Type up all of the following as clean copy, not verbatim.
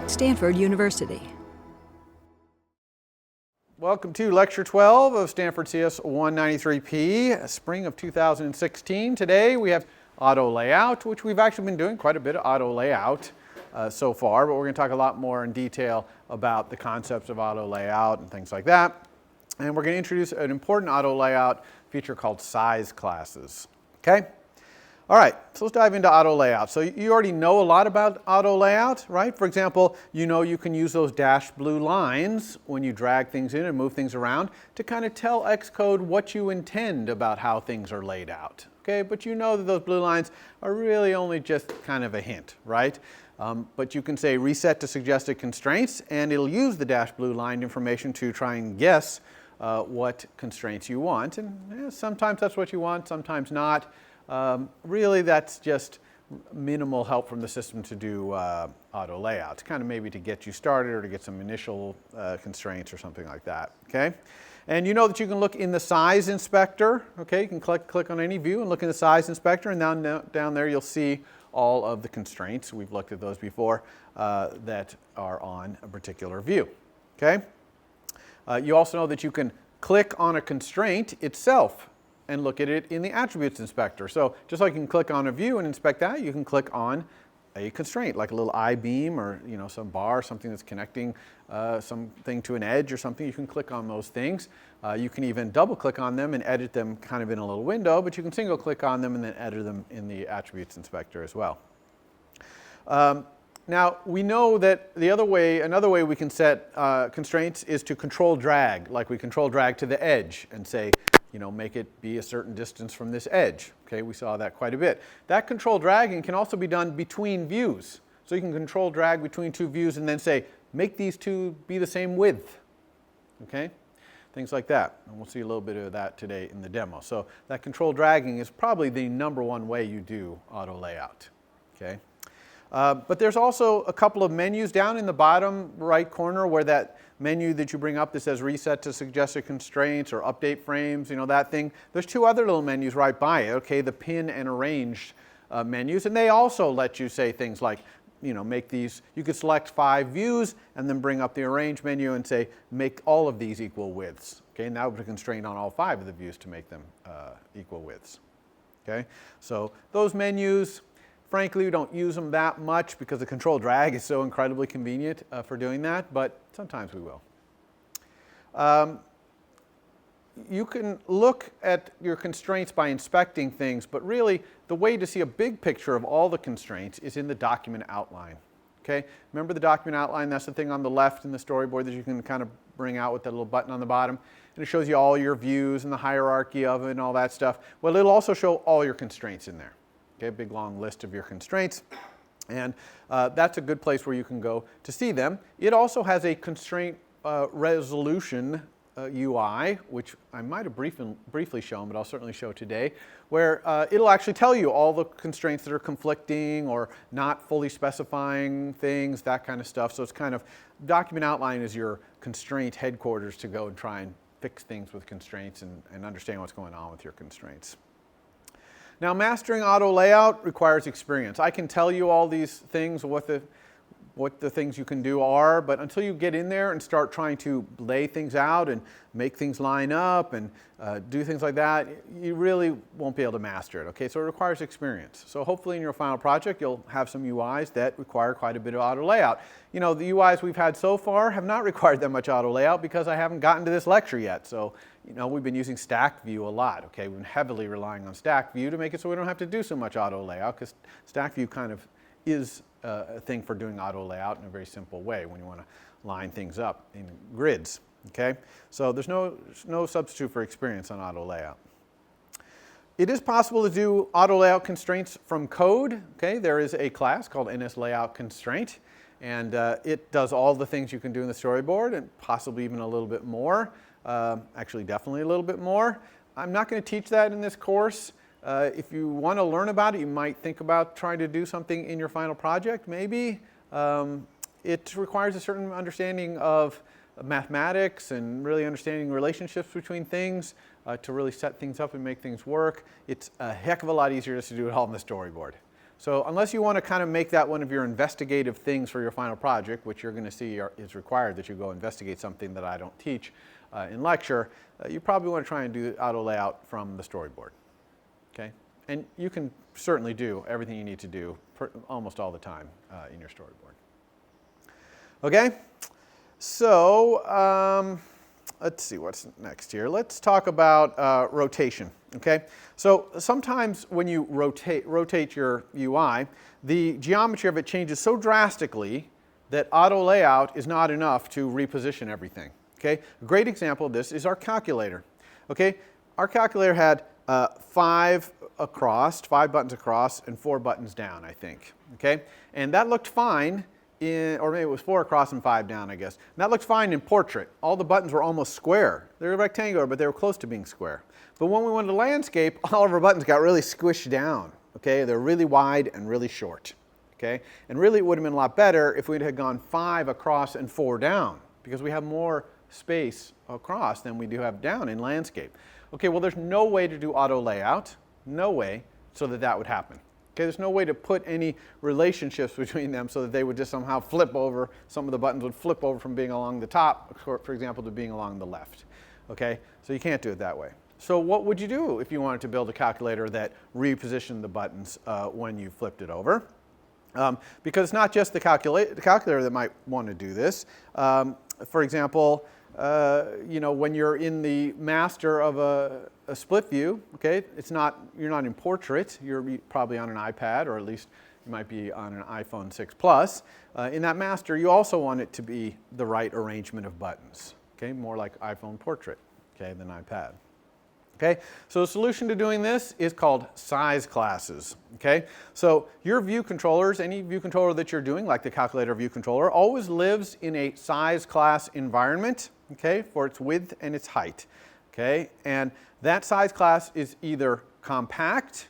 Stanford University. Welcome to Lecture 12 of Stanford CS 193P, spring of 2016. Today we have auto layout, which we've actually been doing quite a bit of auto layout so far, but we're going to talk a lot more in detail about the concepts of auto layout and things like that. And we're going to introduce an important auto layout feature called size classes. Okay? All right, so let's dive into auto layout. So you already know a lot about auto layout, right? For example, you know you can use those dashed blue lines when you drag things in and move things around to kind of tell Xcode what you intend about how things are laid out. Okay, but you know that those blue lines are really only just kind of a hint, right? But you can say reset to suggested constraints, and it'll use the dashed blue line information to try and guess what constraints you want. And sometimes that's what you want, sometimes not. Really, that's just minimal help from the system to do auto layouts, kind of maybe to get you started or to get some initial constraints or something like that. Okay, and you know that you can look in the size inspector. Okay, you can click on any view and look in the size inspector, and down there you'll see all of the constraints. We've looked at those before that are on a particular view. Okay, you also know that you can click on a constraint itself and look at it in the attributes inspector. So just like you can click on a view and inspect that, you can click on a constraint, like a little I-beam or some bar, something that's connecting something to an edge or something. You can click on those things. You can even double click on them and edit them kind of in a little window, but you can single click on them and then edit them in the attributes inspector as well. Now we know that another way we can set constraints is to control drag, like we control drag to the edge and say, make it be a certain distance from this edge. Okay, we saw that quite a bit. That control dragging can also be done between views. So you can control drag between two views and then say, make these two be the same width. Okay, things like that. And we'll see a little bit of that today in the demo. So that control dragging is probably the #1 way you do auto layout. Okay. But there's also a couple of menus down in the bottom right corner where that menu that you bring up that says reset to suggested constraints or update frames, that thing. There's two other little menus right by it, okay, the pin and arrange menus, and they also let you say things like, make these, you could select 5 views and then bring up the arrange menu and say, make all of these equal widths, okay, and that would put a constraint on all 5 of the views to make them equal widths, okay. So those menus, frankly, we don't use them that much because the control drag is so incredibly convenient for doing that, but sometimes we will. You can look at your constraints by inspecting things, but really the way to see a big picture of all the constraints is in the document outline. Okay? Remember the document outline? That's the thing on the left in the storyboard that you can kind of bring out with that little button on the bottom. And it shows you all your views and the hierarchy of it and all that stuff. Well, it'll also show all your constraints in there. Okay, a big long list of your constraints, and that's a good place where you can go to see them. It also has a constraint resolution UI, which I might have briefly shown, but I'll certainly show today, where it'll actually tell you all the constraints that are conflicting or not fully specifying things, that kind of stuff. So it's kind of, document outline is your constraint headquarters to go and try and fix things with constraints and understand what's going on with your constraints. Now, mastering auto layout requires experience. I can tell you all these things, what the things you can do are, but until you get in there and start trying to lay things out and make things line up and do things like that, you really won't be able to master it. Okay, so it requires experience. So hopefully in your final project you'll have some UIs that require quite a bit of auto layout. The UIs we've had so far have not required that much auto layout because I haven't gotten to this lecture yet. So we've been using stack view a lot. Okay, we've been heavily relying on stack view to make it so we don't have to do so much auto layout, because stack view kind of is a thing for doing auto layout in a very simple way when you want to line things up in grids. Okay, so there's no substitute for experience on auto layout. It is possible to do auto layout constraints from code. Okay, there is a class called NSLayoutConstraint, and it does all the things you can do in the storyboard and possibly even a little bit more. Actually, definitely a little bit more. I'm not going to teach that in this course. If you want to learn about it, you might think about trying to do something in your final project, maybe. It requires a certain understanding of mathematics and really understanding relationships between things to really set things up and make things work. It's a heck of a lot easier just to do it all in the storyboard. So unless you want to kind of make that one of your investigative things for your final project, which you're going to see is required that you go investigate something that I don't teach in lecture, you probably want to try and do auto layout from the storyboard. Okay? And you can certainly do everything you need to do almost all the time in your storyboard. Okay? So let's see what's next here. Let's talk about rotation. Okay? So sometimes when you rotate your UI, the geometry of it changes so drastically that auto layout is not enough to reposition everything. Okay? A great example of this is our calculator. Okay? Our calculator had 5 buttons across and 4 buttons down, I think. Okay? And that looked fine or maybe it was 4 across and 5 down, I guess. And that looked fine in portrait. All the buttons were almost square. They were rectangular, but they were close to being square. But when we went to landscape, all of our buttons got really squished down. Okay? They're really wide and really short. Okay? And really it would have been a lot better if we had gone 5 across and 4 down, because we have more space across than we do have down in landscape. Okay, well there's no way to do auto layout, no way, so that would happen. Okay, there's no way to put any relationships between them so that they would just somehow flip over. Some of the buttons would flip over from being along the top, for example, to being along the left. Okay, so you can't do it that way. So what would you do if you wanted to build a calculator that repositioned the buttons when you flipped it over? Because it's not just the calculator that might want to do this. For example, you know, when you're in the master of a split view, okay, you're not in portrait, you're probably on an iPad, or at least you might be on an iPhone 6 Plus. In that master, you also want it to be the right arrangement of buttons, okay, more like iPhone portrait, okay, than iPad. Okay, so the solution to doing this is called size classes. Okay, so your view controllers, any view controller that you're doing, like the calculator view controller, always lives in a size class environment. Okay, for its width and its height. Okay, and that size class is either compact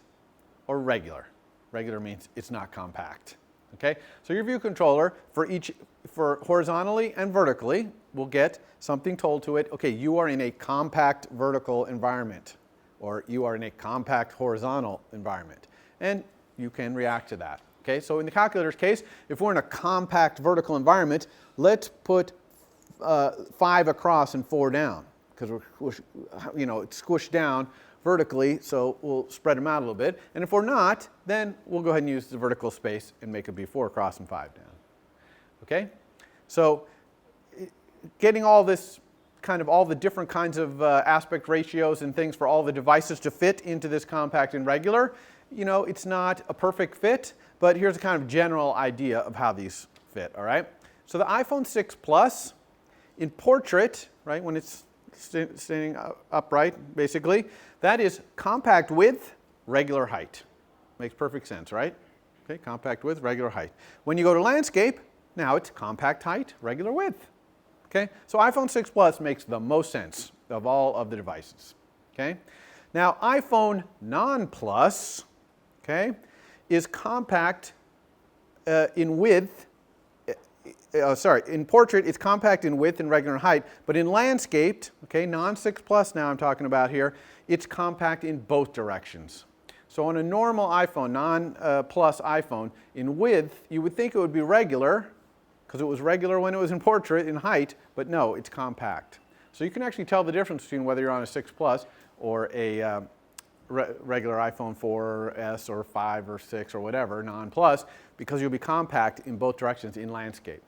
or regular. Regular means it's not compact. Okay, so your view controller for horizontally and vertically will get something told to it. Okay, you are in a compact vertical environment, or you are in a compact horizontal environment, and you can react to that. Okay, so in the calculator's case, if we're in a compact vertical environment, let's put 5 across and 4 down, because it's squished down vertically, so we'll spread them out a little bit. And if we're not, then we'll go ahead and use the vertical space and make it be 4 across and 5 down. Okay? So getting all this all the different kinds of aspect ratios and things for all the devices to fit into this compact and regular, it's not a perfect fit, but here's a kind of general idea of how these fit, all right? So the iPhone 6 Plus, in portrait, right, when it's standing upright, basically, that is compact width, regular height. Makes perfect sense, right? Okay, compact width, regular height. When you go to landscape, now it's compact height, regular width. Okay, so iPhone 6 Plus makes the most sense of all of the devices. Okay, now iPhone non-Plus, okay, is compact in width. In portrait, it's compact in width and regular height, but in landscaped, okay, non-6 Plus now I'm talking about here, it's compact in both directions. So on a normal iPhone, non-Plus iPhone, in width, you would think it would be regular, because it was regular when it was in portrait in height, but no, it's compact. So you can actually tell the difference between whether you're on a 6 Plus or a regular iPhone 4S or 5 or 6 or whatever, non-Plus, because you'll be compact in both directions in landscape.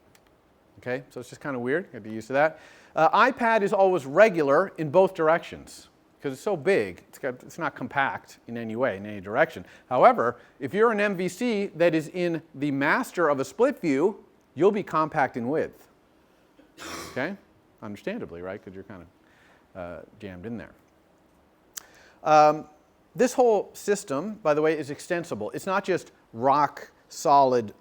Okay, so it's just kind of weird, you have to get used to that. iPad is always regular in both directions, because it's so big, it's not compact in any way, in any direction. However, if you're an MVC that is in the master of a split view, you'll be compact in width. Okay, understandably, right, because you're kind of jammed in there. This whole system, by the way, is extensible. It's not just rock solid,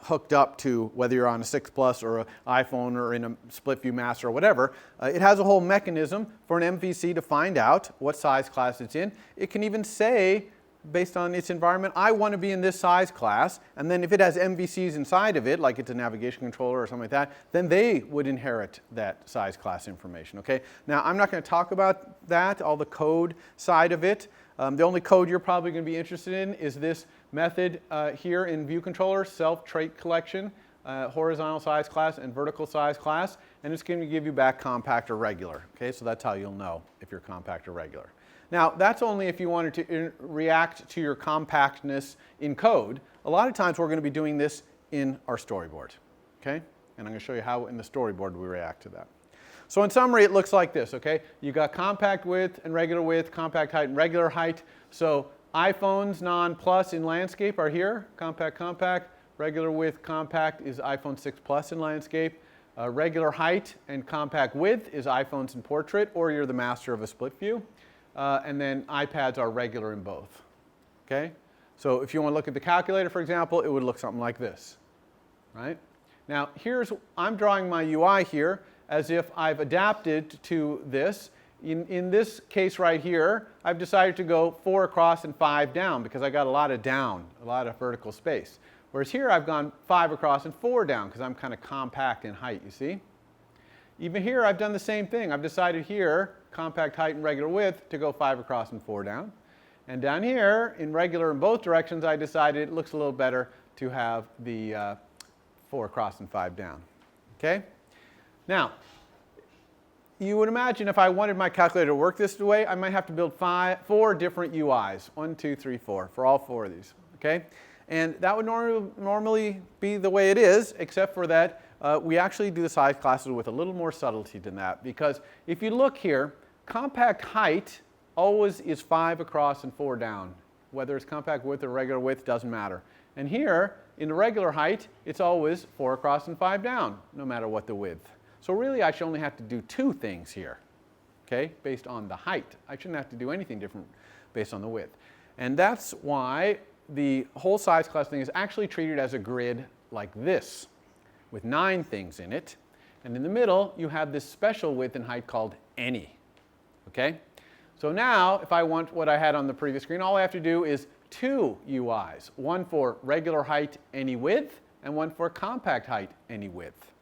hooked up to whether you're on a 6 Plus or an iPhone or in a split view master or whatever. It has a whole mechanism for an MVC to find out what size class it's in. It can even say, based on its environment, I want to be in this size class, and then if it has MVCs inside of it, like it's a navigation controller or something like that, then they would inherit that size class information, okay? Now, I'm not going to talk about that, all the code side of it, The only code you're probably going to be interested in is this method here in View Controller, self-trait collection, horizontal size class and vertical size class, and it's going to give you back compact or regular. Okay, so that's how you'll know if you're compact or regular. Now, that's only if you wanted to react to your compactness in code. A lot of times we're going to be doing this in our storyboard. Okay? And I'm going to show you how in the storyboard we react to that. So in summary, it looks like this. Okay? You've got compact width and regular width, compact height and regular height. So iPhones non-plus in landscape are here, compact, compact. Regular width compact is iPhone 6 Plus in landscape. Regular height and compact width is iPhones in portrait, or you're the master of a split view. And then iPads are regular in both. Okay? So if you want to look at the calculator, for example, it would look something like this. Right? Now, I'm drawing my UI here as if I've adapted to this. In this case right here, I've decided to go 4 across and 5 down because I got a lot of down, a lot of vertical space. Whereas here I've gone 5 across and 4 down because I'm kind of compact in height, you see? Even here I've done the same thing. I've decided here, compact height and regular width, to go 5 across and 4 down. And down here, in regular in both directions, I decided it looks a little better to have the 4 across and 5 down. Okay? Now, you would imagine if I wanted my calculator to work this way, I might have to build 4 different UIs. 1, 2, 3, 4, for all 4 of these. Okay? And that would normally be the way it is, except for that we actually do the size classes with a little more subtlety than that. Because if you look here, compact height always is 5 across and 4 down. Whether it's compact width or regular width doesn't matter. And here, in the regular height, it's always 4 across and 5 down, no matter what the width. So really, I should only have to do 2 things here, okay, based on the height. I shouldn't have to do anything different based on the width. And that's why the whole size class thing is actually treated as a grid like this, with 9 things in it. And in the middle, you have this special width and height called any. Okay? So now, if I want what I had on the previous screen, all I have to do is 2 UIs. One for regular height, any width, and one for compact height, any width.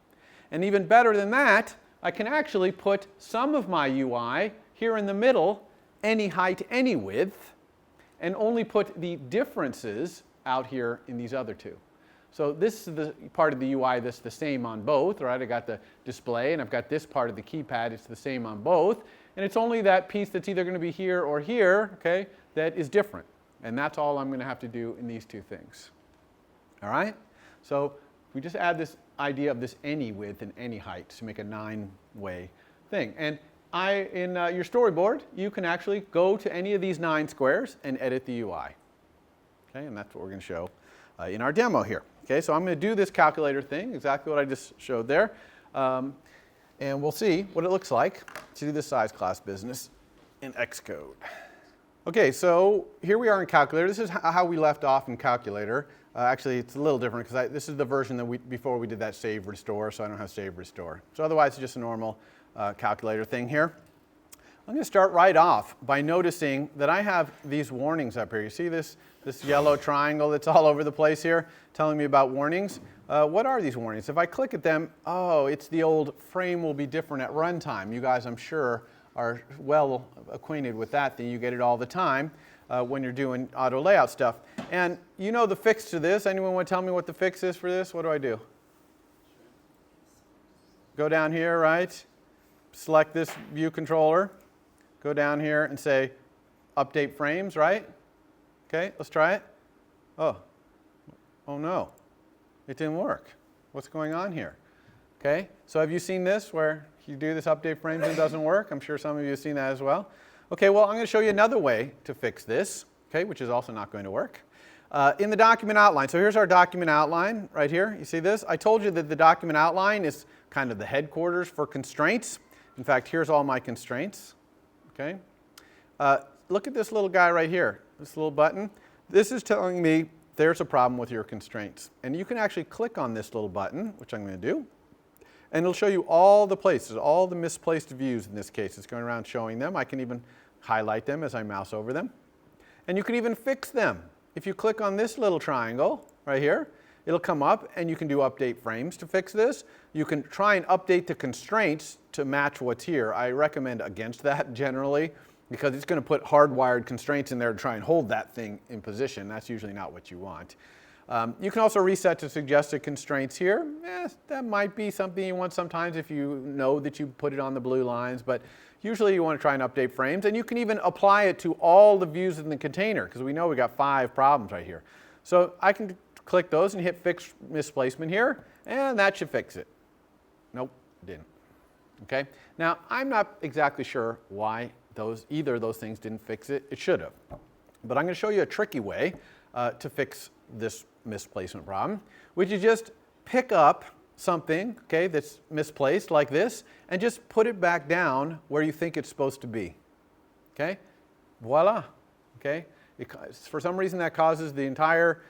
And even better than that, I can actually put some of my UI here in the middle, any height, any width, and only put the differences out here in these other 2. So this is the part of the UI that's the same on both, right? I got the display and I've got this part of the keypad, it's the same on both. And it's only that piece that's either going to be here or here, okay, that is different. And that's all I'm going to have to do in these 2 things. All right? So we just add this idea of this any width and any height to make a 9-way thing. And in your storyboard, you can actually go to any of these 9 squares and edit the UI. Okay, and that's what we're going to show in our demo here. Okay, so I'm going to do this calculator thing, exactly what I just showed there. And we'll see what it looks like to do this size class business in Xcode. Okay, so here we are in calculator. This is how we left off in calculator. Actually, it's a little different because this is the version that before we did that save restore, so I don't have save restore. So otherwise, it's just a normal calculator thing here. I'm going to start right off by noticing that I have these warnings up here. You see this yellow triangle that's all over the place here telling me about warnings? What are these warnings? If I click at them, oh, it's the old frame will be different at runtime. You guys, I'm sure, are well acquainted with that. You get it all the time when you're doing auto layout stuff. And you know the fix to this. Anyone want to tell me what the fix is for this? What do I do? Go down here, right? Select this view controller. Go down here and say update frames, right? Okay, let's try it. Oh no, it didn't work. What's going on here? Okay, so have you seen this where you do this update frames and it doesn't work? I'm sure some of you have seen that as well. Okay, well, I'm going to show you another way to fix this, okay, which is also not going to work. In the document outline, so here's our document outline right here. You see this? I told you that the document outline is kind of the headquarters for constraints. In fact, here's all my constraints. Okay? Look at this little guy right here, this little button. This is telling me there's a problem with your constraints. And you can actually click on this little button, which I'm going to do, and it'll show you all the places, all the misplaced views in this case. It's going around showing them. I can even highlight them as I mouse over them. And you can even fix them. If you click on this little triangle right here, it'll come up and you can do update frames to fix this. You can try and update the constraints to match what's here. I recommend against that generally. because it's going to put hardwired constraints in there to try and hold that thing in position. That's usually not what you want. You can also reset to suggested constraints here. That might be something you want sometimes if you know that you put it on the blue lines, but usually you want to try and update frames. And you can even apply it to all the views in the container, because we know we got 5 problems right here. So I can click those and hit Fix Misplacement here, and that should fix it. Nope, didn't. Okay? Now, I'm not exactly sure why either of those things didn't fix it. It should have. But I'm going to show you a tricky way to fix this misplacement problem, which is just pick up something, okay, that's misplaced like this, and just put it back down where you think it's supposed to be. Okay? Voila. Okay? For some reason that causes the entire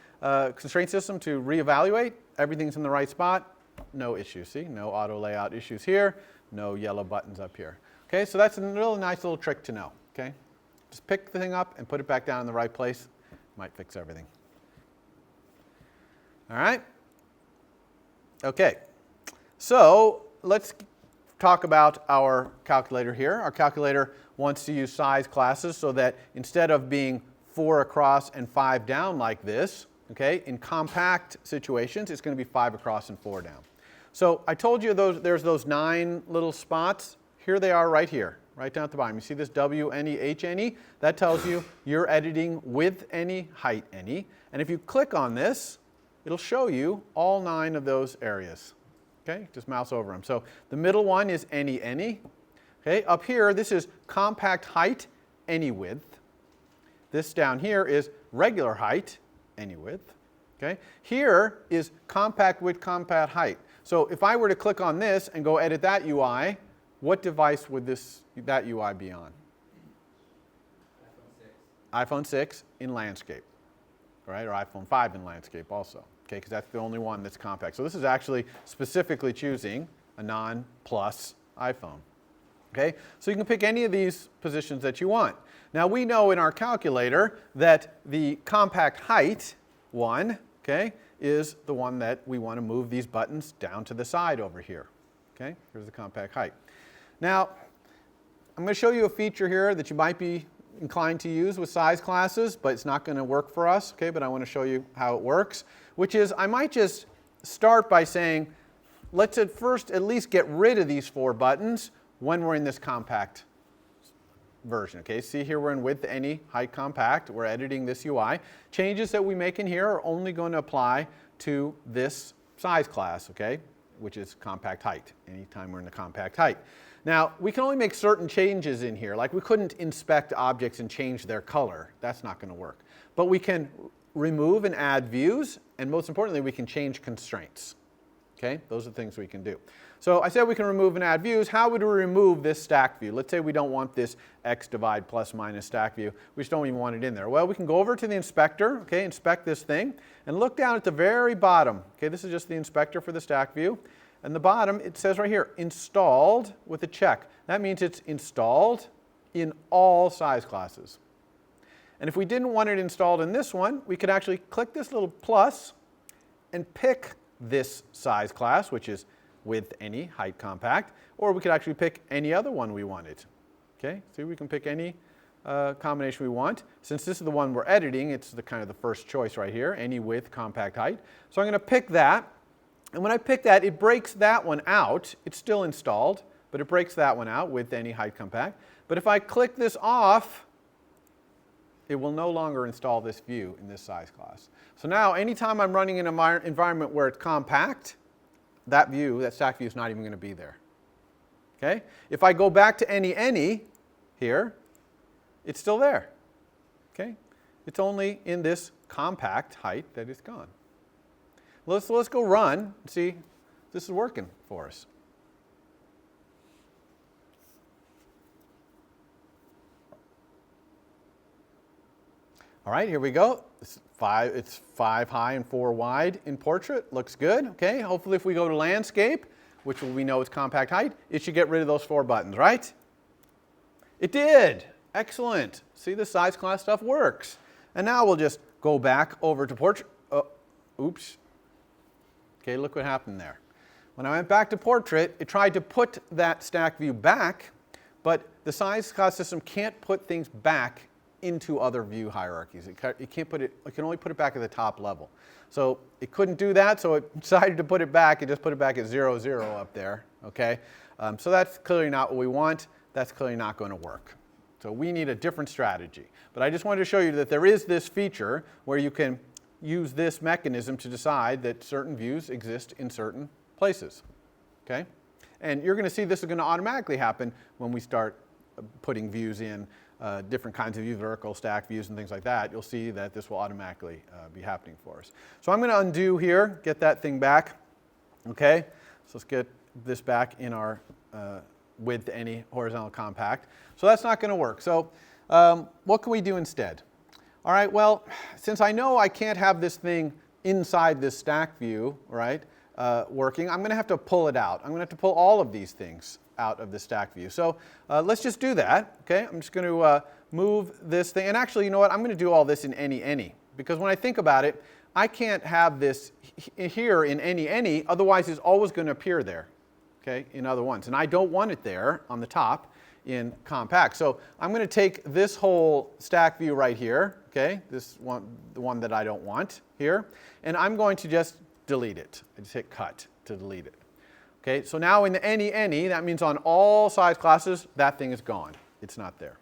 constraint system to reevaluate. Everything's in the right spot. No issues. See? No auto layout issues here. No yellow buttons up here. Okay? So that's a really nice little trick to know. Okay? Just pick the thing up and put it back down in the right place. Might fix everything. All right? Okay. So let's talk about our calculator here. Our calculator wants to use size classes so that instead of being 4 across and 5 down like this, okay, in compact situations, it's going to be 5 across and 4 down. So I told you there's those 9 little spots. Here they are right here, right down at the bottom. You see this W, any, H, any? That tells you you're editing width any, height any. And if you click on this, it'll show you all 9 of those areas. Okay, just mouse over them. So the middle one is any. Okay, up here, this is compact height, any width. This down here is regular height, any width. Okay, here is compact width, compact height. So if I were to click on this and go edit that UI, what device would that UI be on? iPhone 6 in landscape, right? Or iPhone 5 in landscape also. Okay, because that's the only one that's compact. So this is actually specifically choosing a non-plus iPhone. Okay, so you can pick any of these positions that you want. Now we know in our calculator that the compact height one, okay, is the one that we want to move these buttons down to the side over here. Okay, here's the compact height. Now I'm going to show you a feature here that you might be inclined to use with size classes, but it's not going to work for us. Okay, but I want to show you how it works, which is I might just start by saying, let's at first at least get rid of these 4 buttons when we're in this compact version. Okay, see here we're in width any, height compact. We're editing this UI. Changes that we make in here are only going to apply to this size class, okay, which is compact height, anytime we're in the compact height. Now, we can only make certain changes in here. Like we couldn't inspect objects and change their color. That's not going to work. But we can remove and add views, and most importantly, we can change constraints. Okay, those are the things we can do. So I said we can remove and add views. How would we remove this stack view? Let's say we don't want this x divide plus minus stack view. We just don't even want it in there. Well, we can go over to the inspector, okay, inspect this thing, and look down at the very bottom. Okay, this is just the inspector for the stack view. And the bottom, it says right here, installed with a check. That means it's installed in all size classes. And if we didn't want it installed in this one, we could actually click this little plus and pick this size class, which is width any, height compact, or we could actually pick any other one we wanted. Okay, see, we can pick any combination we want. Since this is the one we're editing, it's the kind of the first choice right here, any width, compact height. So I'm going to pick that, and when I pick that, it breaks that one out. It's still installed, but it breaks that one out, width any, height compact. But if I click this off, it will no longer install this view in this size class. So now, anytime I'm running in an environment where it's compact, that view, that stack view, is not even going to be there. Okay? If I go back to any here, it's still there. Okay? It's only in this compact height that it's gone. Let's go run and see if this is working for us. All right, here we go. It's 5 high and 4 wide in portrait. Looks good. Okay, hopefully if we go to landscape, which we know is compact height, it should get rid of those 4 buttons, right? It did. Excellent. See, the size class stuff works. And now we'll just go back over to portrait. Oh, oops. Okay, look what happened there. When I went back to portrait, it tried to put that stack view back, but the size class system can't put things back into other view hierarchies. It can only put it back at the top level. So it couldn't do that, so it decided to put it back. It just put it back at 0, 0 up there. Okay? So that's clearly not what we want. That's clearly not going to work. So we need a different strategy. But I just wanted to show you that there is this feature where you can use this mechanism to decide that certain views exist in certain places. Okay? And you're going to see this is going to automatically happen when we start putting views in, different kinds of views, vertical, stack views, and things like that. You'll see that this will automatically be happening for us. So I'm going to undo here, get that thing back. Okay? So let's get this back in our width any horizontal compact. So that's not going to work. So what can we do instead? All right, well, since I know I can't have this thing inside this stack view, right, working, I'm going to have to pull it out. I'm going to have to pull all of these things out of the stack view. So let's just do that. Okay, I'm just going to move this thing. And actually, you know what? I'm going to do all this in any. Because when I think about it, I can't have this here in any, otherwise it's always going to appear there, okay, in other ones. And I don't want it there on the top in compact. So I'm going to take this whole stack view right here, okay, this one, the one that I don't want here, and I'm going to just delete it. I just hit cut to delete it. Okay, so now in the any, that means on all size classes, that thing is gone. It's not there.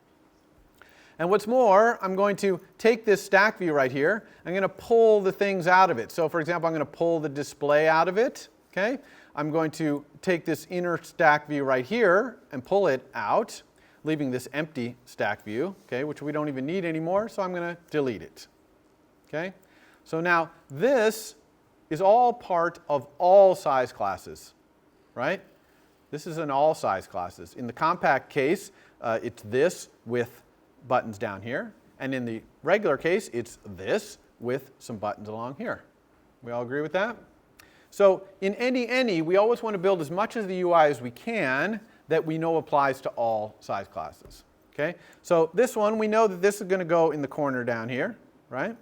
And what's more, I'm going to take this stack view right here. I'm going to pull the things out of it. So for example, I'm going to pull the display out of it. Okay? I'm going to take this inner stack view right here and pull it out, leaving this empty stack view, okay, which we don't even need anymore, so I'm going to delete it. Okay? So now this is all part of all size classes, right? This is in all size classes. In the compact case, it's this with buttons down here, and in the regular case, it's this with some buttons along here. We all agree with that? So in any, we always want to build as much of the UI as we can that we know applies to all size classes. Okay? So this one, we know that this is going to go in the corner down here, right?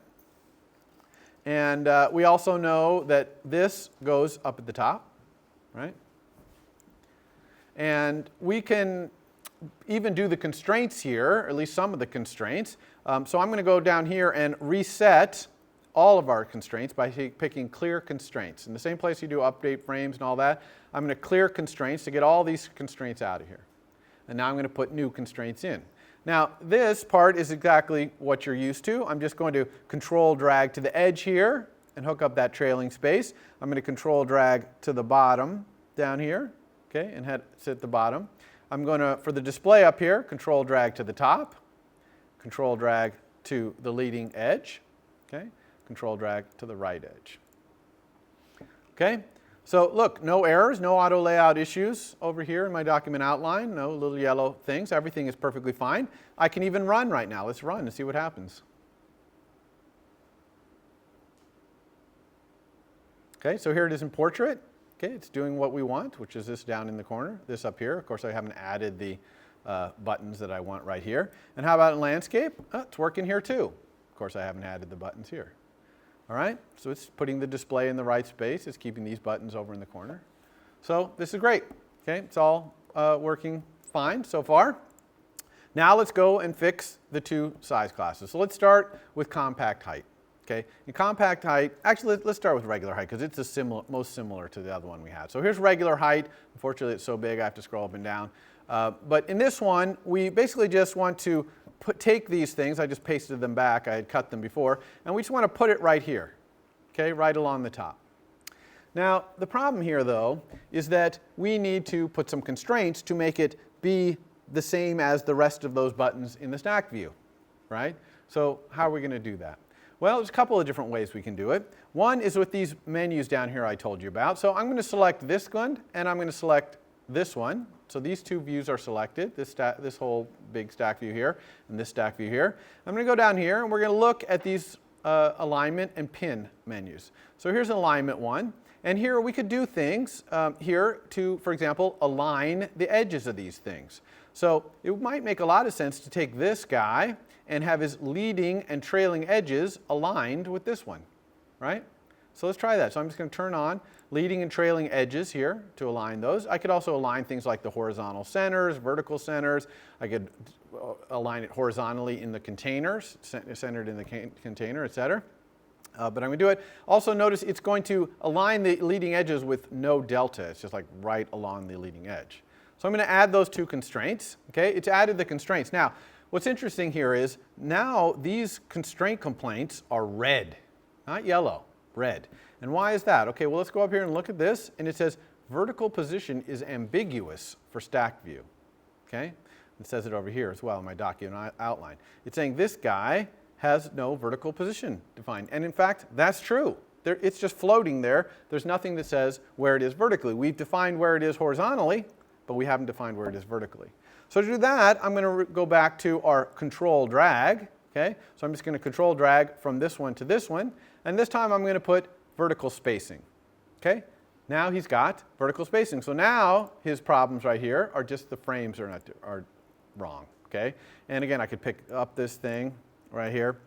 And we also know that this goes up at the top, right? And we can even do the constraints here, or at least some of the constraints. So I'm going to go down here and reset all of our constraints by picking clear constraints. In the same place you do update frames and all that, I'm going to clear constraints to get all these constraints out of here. And now I'm going to put new constraints in. Now this part is exactly what you're used to. I'm just going to control drag to the edge here and hook up that trailing space. I'm going to control drag to the bottom down here, okay, and sit at the bottom. I'm going to, for the display up here, control drag to the top, control drag to the leading edge, okay, control drag to the right edge. Okay, so look, no errors, no auto layout issues over here in my document outline, no little yellow things, everything is perfectly fine. I can even run right now. Let's run and see what happens. Okay, so here it is in portrait. Okay, it's doing what we want, which is this down in the corner, this up here. Of course, I haven't added the buttons that I want right here. And how about in landscape? It's working here too. Of course, I haven't added the buttons here. All right, so it's putting the display in the right space. It's keeping these buttons over in the corner. So this is great. Okay, it's all working fine so far. Now let's go and fix the two size classes. So let's start with compact height. Okay, in compact height, actually let's start with regular height because it's the most similar to the other one we had. So here's regular height. Unfortunately, it's so big I have to scroll up and down. But in this one, we basically just want to take these things. I just pasted them back. I had cut them before. And we just want to put it right here, okay, right along the top. Now, the problem here, though, is that we need to put some constraints to make it be the same as the rest of those buttons in the stack view, right? So how are we going to do that? Well, there's a couple of different ways we can do it. One is with these menus down here I told you about. So I'm going to select this one, and I'm going to select this one. So these two views are selected, this whole big stack view here, and this stack view here. I'm going to go down here, and we're going to look at these alignment and pin menus. So here's alignment one. And here we could do things here to, for example, align the edges of these things. So it might make a lot of sense to take this guy and have his leading and trailing edges aligned with this one, right? So let's try that. So I'm just going to turn on leading and trailing edges here to align those. I could also align things like the horizontal centers, vertical centers. I could align it horizontally in the containers, centered in the container, etc. But I'm going to do it. Also notice it's going to align the leading edges with no delta. It's just like right along the leading edge. So I'm going to add those two constraints. Okay, it's added the constraints. Now, what's interesting here is now these constraint complaints are red, not yellow, red. And why is that? Okay, well, let's go up here and look at this. And it says vertical position is ambiguous for stacked view. Okay, it says it over here as well in my document outline. It's saying this guy has no vertical position defined. And in fact, that's true. It's just floating there. There's nothing that says where it is vertically. We've defined where it is horizontally, but we haven't defined where it is vertically. So to do that, I'm going to go back to our control drag. Okay? So I'm just going to control drag from this one to this one. And this time I'm going to put vertical spacing. Okay? Now he's got vertical spacing. So now his problems right here are just the frames are wrong. Okay? And again, I could pick up this thing right here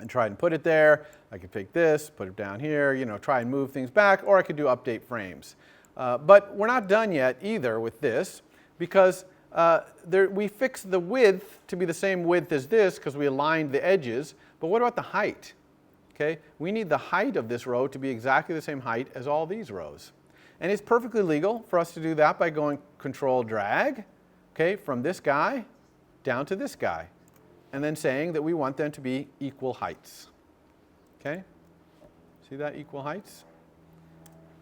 and try and put it there. I could take this, put it down here, you know, try and move things back, or I could do update frames. But we're not done yet either with this, because we fixed the width to be the same width as this because we aligned the edges. But what about the height? Okay, we need the height of this row to be exactly the same height as all these rows. And it's perfectly legal for us to do that by going control drag, okay, from this guy down to this guy, and then saying that we want them to be equal heights. Okay? See that, equal heights?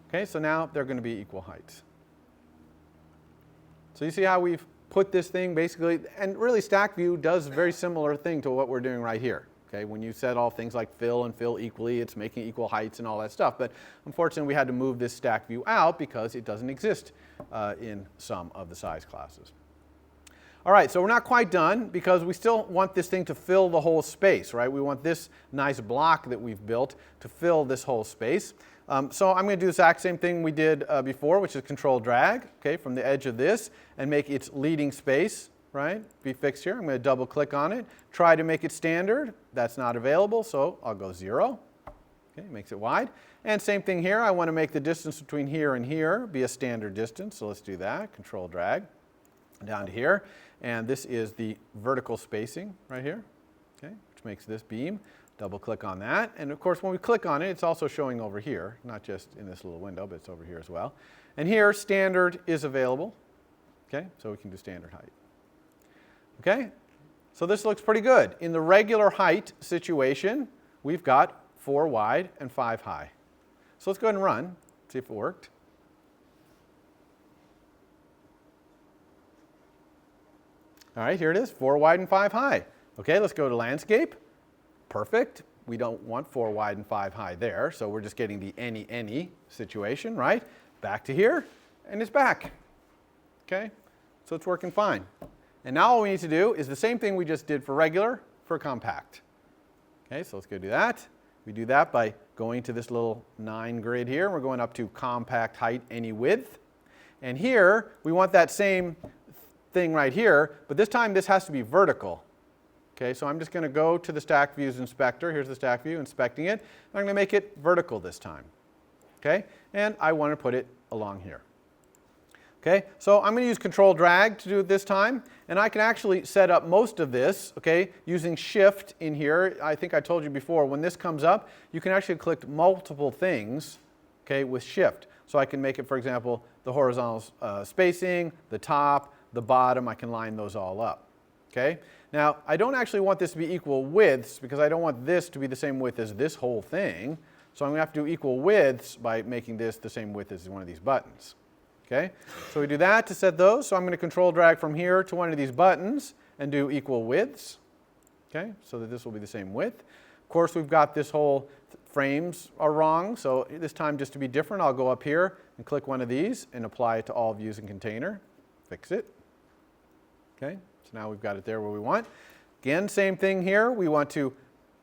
Okay, so now they're going to be equal heights. So you see how we've put this thing basically, and really stack view does a very similar thing to what we're doing right here. Okay, when you set all things like fill and fill equally, it's making equal heights and all that stuff. But unfortunately, we had to move this stack view out because it doesn't exist in some of the size classes. All right, so we're not quite done because we still want this thing to fill the whole space, right? We want this nice block that we've built to fill this whole space. So I'm going to do the exact same thing we did before, which is control drag, okay, from the edge of this and make its leading space, right, be fixed here. I'm going to double click on it, try to make it standard. That's not available, so I'll go 0. Okay, makes it wide. And same thing here. I want to make the distance between here and here be a standard distance, so let's do that. Control drag down to here. And this is the vertical spacing right here, okay, which makes this beam. Double click on that. And of course, when we click on it, it's also showing over here, not just in this little window, but it's over here as well. And here, standard is available. Okay, so we can do standard height. Okay, so this looks pretty good. In the regular height situation, we've got 4 wide and 5 high. So let's go ahead and run, see if it worked. All right, here it is, 4 wide and 5 high. Okay, let's go to landscape. Perfect. We don't want 4 wide and 5 high there, so we're just getting the any situation, right? Back to here, and it's back. Okay, so it's working fine. And now all we need to do is the same thing we just did for regular for compact. Okay, so let's go do that. We do that by going to this little 9 grid here. We're going up to compact height any width. And here, we want that same thing right here, but this time this has to be vertical. Okay, so I'm just going to go to the stack views inspector. Here's the stack view, inspecting it. I'm going to make it vertical this time. Okay, and I want to put it along here. Okay, so I'm going to use control drag to do it this time, and I can actually set up most of this, okay, using shift in here. I think I told you before, when this comes up, you can actually click multiple things, okay, with shift. So I can make it, for example, the horizontal spacing, the top, the bottom. I can line those all up. Okay? Now, I don't actually want this to be equal widths because I don't want this to be the same width as this whole thing. So I'm going to have to do equal widths by making this the same width as one of these buttons. Okay? So we do that to set those. So I'm going to control drag from here to one of these buttons and do equal widths. Okay? So that this will be the same width. Of course, we've got this whole frames are wrong. So this time, just to be different, I'll go up here and click one of these and apply it to all views in container. Fix it. Okay? So now we've got it there where we want. Again, same thing here. We want to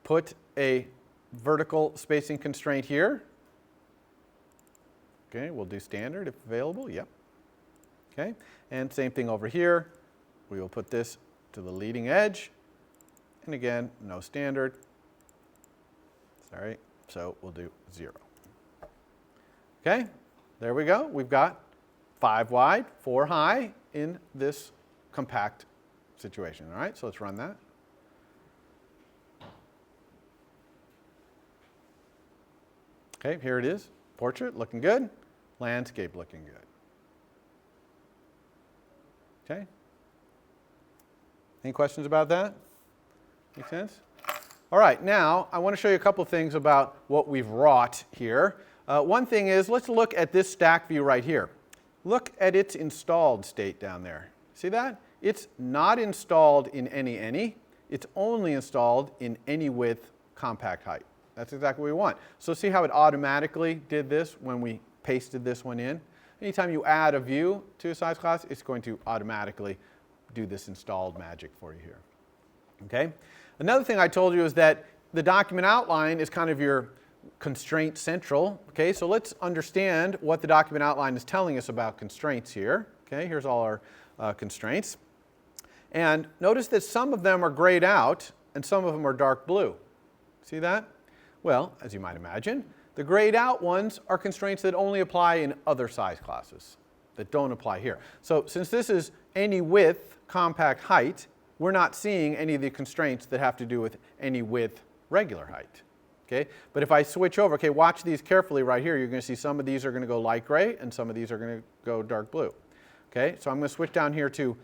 put a vertical spacing constraint here. Okay, we'll do standard if available. Yep. Okay, and same thing over here. We will put this to the leading edge. And again, no standard. Sorry, so we'll do 0. Okay, there we go. We've got 5 wide, 4 high in this compact situation. All right, so let's run that. Okay, here it is. Portrait looking good. Landscape looking good. Okay. Any questions about that? Make sense? All right, now I want to show you a couple things about what we've wrought here. One thing is, let's look at this stack view right here. Look at its installed state down there. See that? It's not installed in any. It's only installed in any width compact height. That's exactly what we want. So see how it automatically did this when we pasted this one in? Anytime you add a view to a size class, it's going to automatically do this installed magic for you here. Okay? Another thing I told you is that the document outline is kind of your constraint central. Okay, so let's understand what the document outline is telling us about constraints here. Okay, here's all our constraints. And notice that some of them are grayed out and some of them are dark blue. See that? Well, as you might imagine, the grayed out ones are constraints that only apply in other size classes, that don't apply here. So since this is any width compact height, we're not seeing any of the constraints that have to do with any width regular height. Okay? But if I switch over, okay, watch these carefully right here, you're going to see some of these are going to go light gray and some of these are going to go dark blue. Okay? So I'm going to switch down here to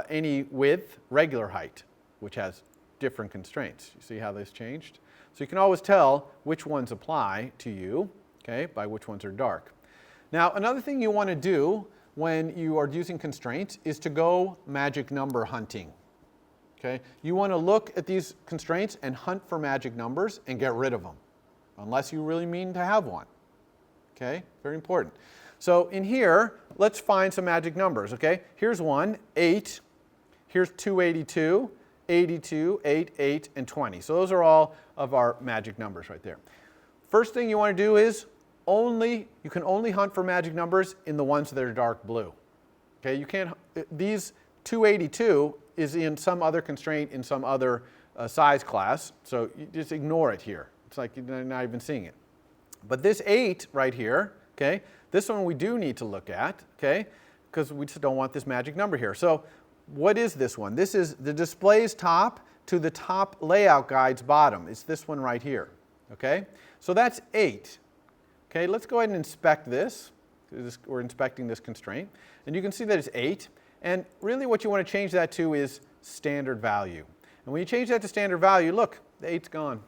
any width regular height, which has different constraints. You see how this changed? So you can always tell which ones apply to you, okay, by which ones are dark. Now, another thing you want to do when you are using constraints is to go magic number hunting. Okay? You want to look at these constraints and hunt for magic numbers and get rid of them, unless you really mean to have one. Okay? Very important. So in here, let's find some magic numbers. Okay? Here's one, 8. Here's 282, 82, 8, 8, and 20. So those are all of our magic numbers right there. First thing you want to do is you can only hunt for magic numbers in the ones that are dark blue. Okay? You can't, these 282 is in some other constraint in some other size class, so you just ignore it here. It's like you're not even seeing it. But this 8 right here, okay, this one we do need to look at, okay, because we just don't want this magic number here. So what is this one? This is the display's top to the top layout guide's bottom. It's this one right here, okay? So that's 8. Okay, let's go ahead and inspect this. We're inspecting this constraint, and you can see that it's 8. And really what you want to change that to is standard value. And when you change that to standard value, look, the 8's gone.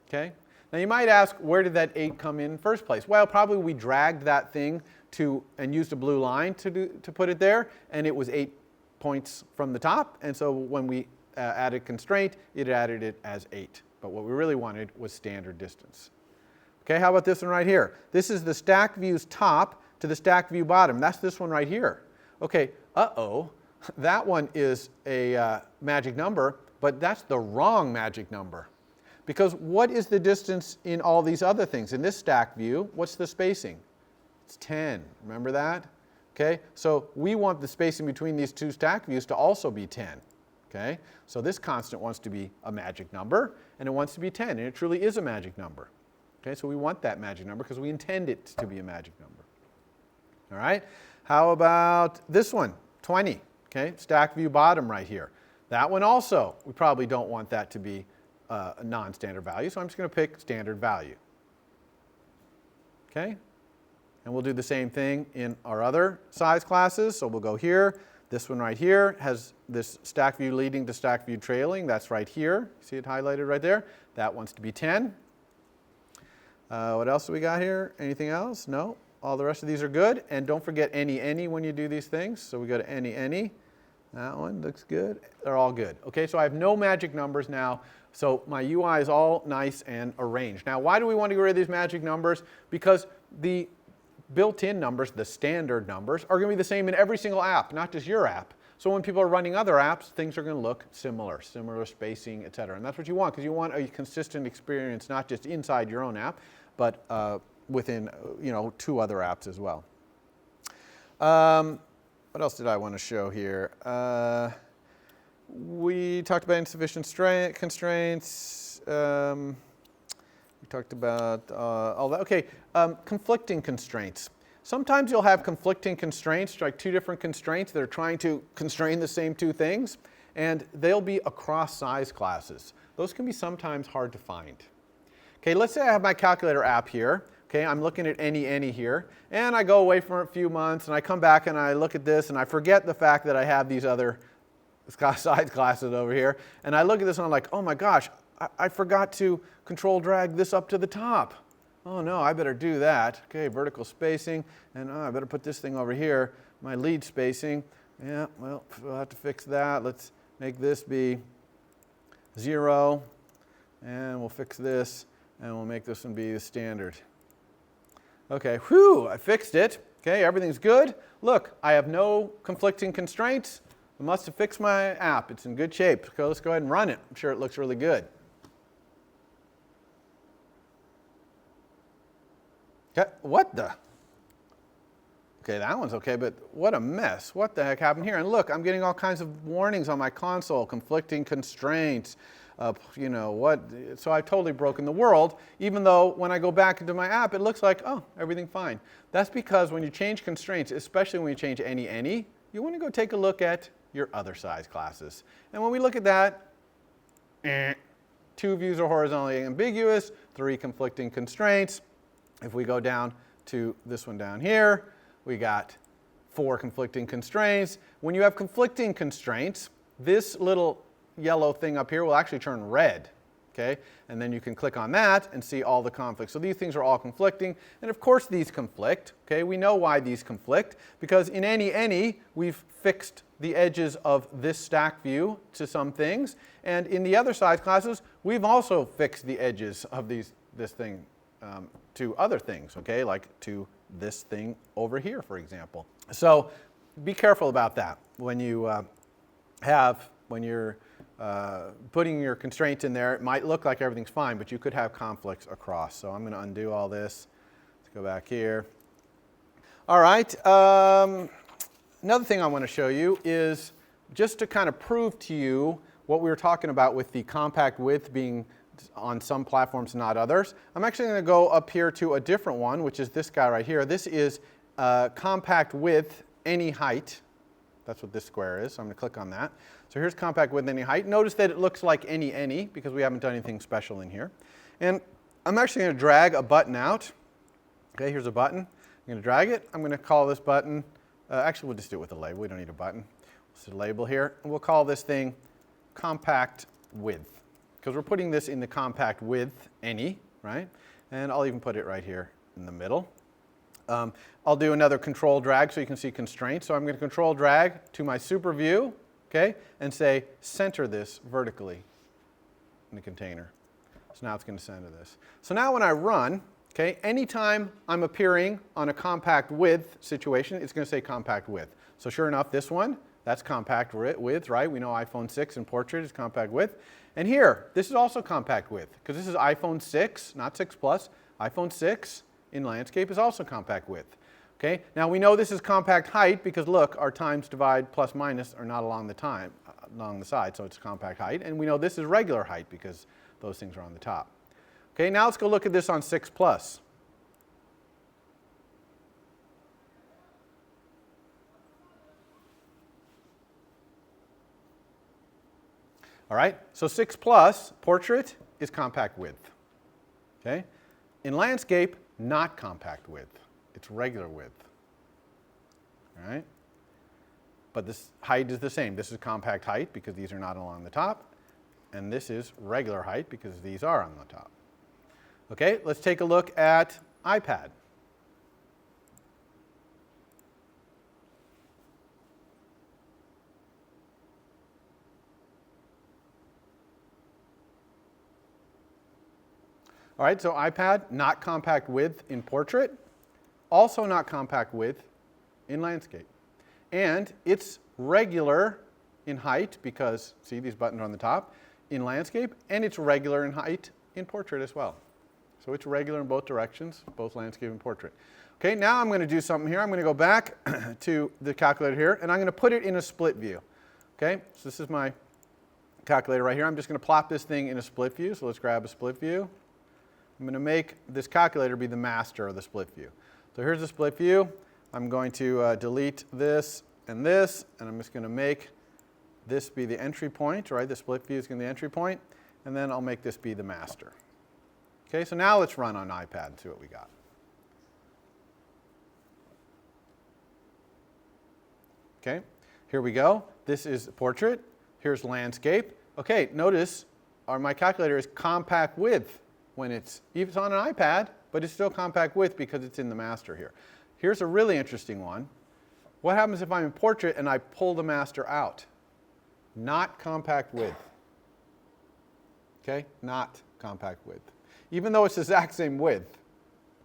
Okay? Now you might ask, where did that 8 come in first place? Well, probably we dragged that thing and used a blue line to put it there, and it was 8 points from the top. And so when we added constraint, it added it as 8. But what we really wanted was standard distance. Okay, how about this one right here? This is the stack view's top to the stack view bottom. That's this one right here. Okay, that one is a magic number, but that's the wrong magic number. Because what is the distance in all these other things? In this stack view, what's the spacing? It's 10. Remember that? Okay, so we want the spacing between these two stack views to also be 10. Okay, so this constant wants to be a magic number, and it wants to be 10, and it truly is a magic number. Okay, so we want that magic number because we intend it to be a magic number. All right? How about this one, 20, okay, stack view bottom right here. That one also, we probably don't want that to be a non-standard value, so I'm just going to pick standard value. Okay, and we'll do the same thing in our other size classes. So we'll go here. This one right here has this stack view leading to stack view trailing. That's right here. See it highlighted right there? That wants to be 10. What else do we got here? Anything else? No. All the rest of these are good. And don't forget any when you do these things. So we go to any. That one looks good. They're all good. Okay, so I have no magic numbers now. So my UI is all nice and arranged. Now, why do we want to get rid of these magic numbers? Because the built-in numbers, the standard numbers, are going to be the same in every single app, not just your app. So when people are running other apps, things are going to look similar spacing, et cetera. And that's what you want, because you want a consistent experience, not just inside your own app, but within 2 other apps as well. What else did I want to show here? We talked about insufficient constraints. We talked about all that. Okay, conflicting constraints. Sometimes you'll have conflicting constraints, like two different constraints that are trying to constrain the same two things, and they'll be across size classes. Those can be sometimes hard to find. Okay, let's say I have my calculator app here. Okay, I'm looking at any here, and I go away for a few months, and I come back and I look at this, and I forget the fact that I have these other size classes over here, and I look at this and I'm like, oh my gosh, I forgot to control drag this up to the top. Oh no, I better do that. Okay, vertical spacing, and I better put this thing over here, my lead spacing. Yeah, well, we'll have to fix that. Let's make this be 0, and we'll fix this, and we'll make this one be the standard. Okay, whew, I fixed it. Okay, everything's good. Look, I have no conflicting constraints. I must have fixed my app. It's in good shape. So let's go ahead and run it. I'm sure it looks really good. Okay, what the? Okay, that one's okay, but what a mess. What the heck happened here? And look, I'm getting all kinds of warnings on my console, conflicting constraints, you know what. So I've totally broken the world, even though when I go back into my app, it looks like, oh, everything fine. That's because when you change constraints, especially when you change any, you want to go take a look at your other size classes. And when we look at that, 2 views are horizontally ambiguous, 3 conflicting constraints. If we go down to this one down here, we got 4 conflicting constraints. When you have conflicting constraints, this little yellow thing up here will actually turn red. Okay? And then you can click on that and see all the conflicts. So these things are all conflicting. And of course these conflict. Okay? We know why these conflict, because in any, we've fixed the edges of this stack view to some things. And in the other size classes, we've also fixed the edges of this thing to other things, okay, like to this thing over here, for example. So be careful about that when you when you're putting your constraints in there. It might look like everything's fine, but you could have conflicts across. So I'm going to undo all this. Let's go back here. All right. Another thing I want to show you is just to kind of prove to you what we were talking about with the compact width being on some platforms, not others. I'm actually going to go up here to a different one, which is this guy right here. This is compact width, any height. That's what this square is. So I'm going to click on that. So here's compact width, any height. Notice that it looks like any because we haven't done anything special in here. And I'm actually going to drag a button out. Okay, here's a button. I'm going to drag it. I'm going to call this button, actually we'll just do it with a label. We don't need a button. Let's do a label here. And we'll call this thing compact width, because we're putting this in the compact width, any, right? And I'll even put it right here in the middle. I'll do another control drag so you can see constraints. So I'm going to control drag to my super view, okay, and say center this vertically in the container. So now it's going to center this. So now when I run, okay, anytime I'm appearing on a compact width situation, it's going to say compact width. So sure enough, this one, that's compact width, right? We know iPhone 6 in portrait is compact width. And here, this is also compact width, because this is iPhone 6, not 6 Plus. iPhone 6 in landscape is also compact width. Okay? Now we know this is compact height because look, our times divide plus minus are not along the side, so it's compact height. And we know this is regular height because those things are on the top. Okay, now let's go look at this on 6 Plus. All right, so 6 Plus portrait is compact width. Okay, in landscape, not compact width. It's regular width. All right, but this height is the same. This is compact height because these are not along the top, and this is regular height because these are on the top. Okay, let's take a look at iPad. All right, so iPad, not compact width in portrait, also not compact width in landscape. And it's regular in height because, see, these buttons are on the top, in landscape, and it's regular in height in portrait as well. So it's regular in both directions, both landscape and portrait. Okay, now I'm going to do something here. I'm going to go back to the calculator here, and I'm going to put it in a split view. Okay, so this is my calculator right here. I'm just going to plop this thing in a split view. So let's grab a split view. I'm going to make this calculator be the master of the split view. So here's the split view. I'm going to delete this, and I'm just going to make this be the entry point, right? The split view is going to be the entry point, and then I'll make this be the master. Okay, so now let's run on iPad and see what we got. Okay, here we go. This is portrait. Here's landscape. Okay, notice my calculator is compact width when it's on an iPad, but it's still compact width because it's in the master here. Here's a really interesting one. What happens if I'm in portrait and I pull the master out? Not compact width. Okay, not compact width. Even though it's the exact same width,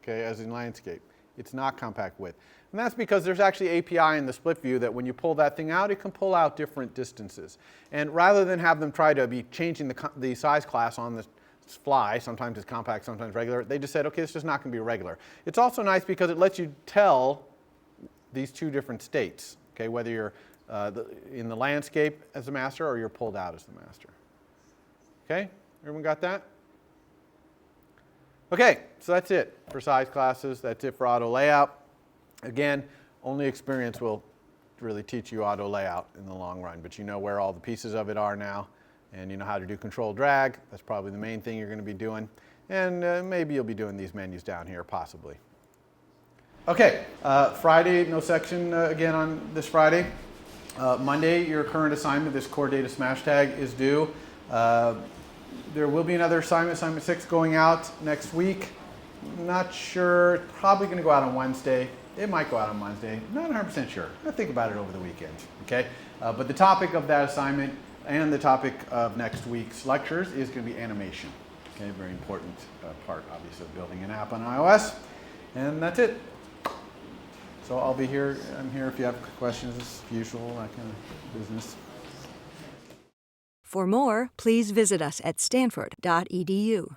okay, as in landscape, it's not compact width. And that's because there's actually API in the split view that when you pull that thing out, it can pull out different distances. And rather than have them try to be changing the size class on the fly, sometimes it's compact, sometimes regular, they just said, okay, it's just not going to be regular. It's also nice because it lets you tell these two different states, okay, whether you're in the landscape as the master or you're pulled out as the master. Okay, everyone got that? Okay, so that's it for size classes. That's it for auto layout. Again, only experience will really teach you auto layout in the long run, but you know where all the pieces of it are now, and you know how to do control drag. That's probably the main thing you're going to be doing. And maybe you'll be doing these menus down here, possibly. Okay, Friday, no section again on this Friday. Monday, your current assignment, this core data smash tag, is due. There will be another assignment 6 going out next week. Not sure, it's probably going to go out on Wednesday. It might go out on Wednesday, not 100% sure. I'll think about it over the weekend, okay? But the topic of that assignment and the topic of next week's lectures is going to be animation. Okay, very important part, obviously, of building an app on iOS. And that's it. So I'll be here, I'm here if you have questions, as usual, that kind of business. For more, please visit us at stanford.edu.